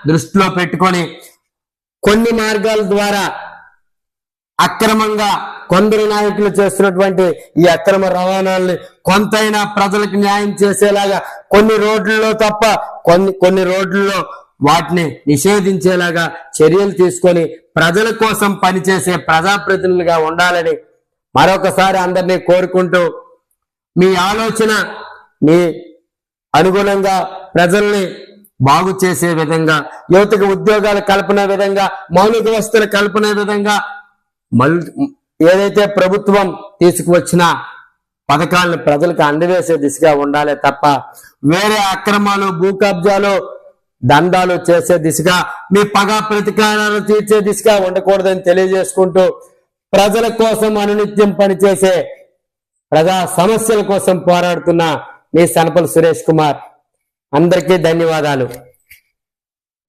దృష్టిలో పెట్టుకొని కొన్ని మార్గాల ద్వారా అక్రమంగా కొందరు నాయకులు చేస్తున్నటువంటి ఈ అక్రమ రవాణాలని కొంతైనా ప్రజలకు న్యాయం చేసేలాగా కొన్ని రోడ్లలో తప్ప కొన్ని రోడ్లలో వాటిని నిషేధించేలాగా చర్యలు తీసుకొని ప్రజల కోసం పనిచేసే ప్రజాప్రతినిధులుగా ఉండాలని మరొకసారి అందరినీ కోరుకుంటూ మీ ఆలోచన మీ అనుగుణంగా ప్రజల్ని బాగు చేసే విధంగా, యువతకు ఉద్యోగాలు కల్పన విధంగా, మౌలిక వసతులు కల్పన విధంగా ఏదైతే ప్రభుత్వం తీసుకువచ్చిన పథకాలను ప్రజలకు అందవేసే దిశగా ఉండాలి తప్ప వేరే అక్రమాలు, భూ కబ్జాలు, దందాలు చేసే దిశగా, మీ పగ ప్రతీకారాలు తీర్చే దిశగా ఉండకూడదని తెలియజేసుకుంటూ ప్రజల కోసం అనునిత్యం పనిచేసే ప్రజా సమస్యల కోసం పోరాడుతున్న మీ సనపల్లి సురేష్ కుమార్. అందరికీ ధన్యవాదాలు.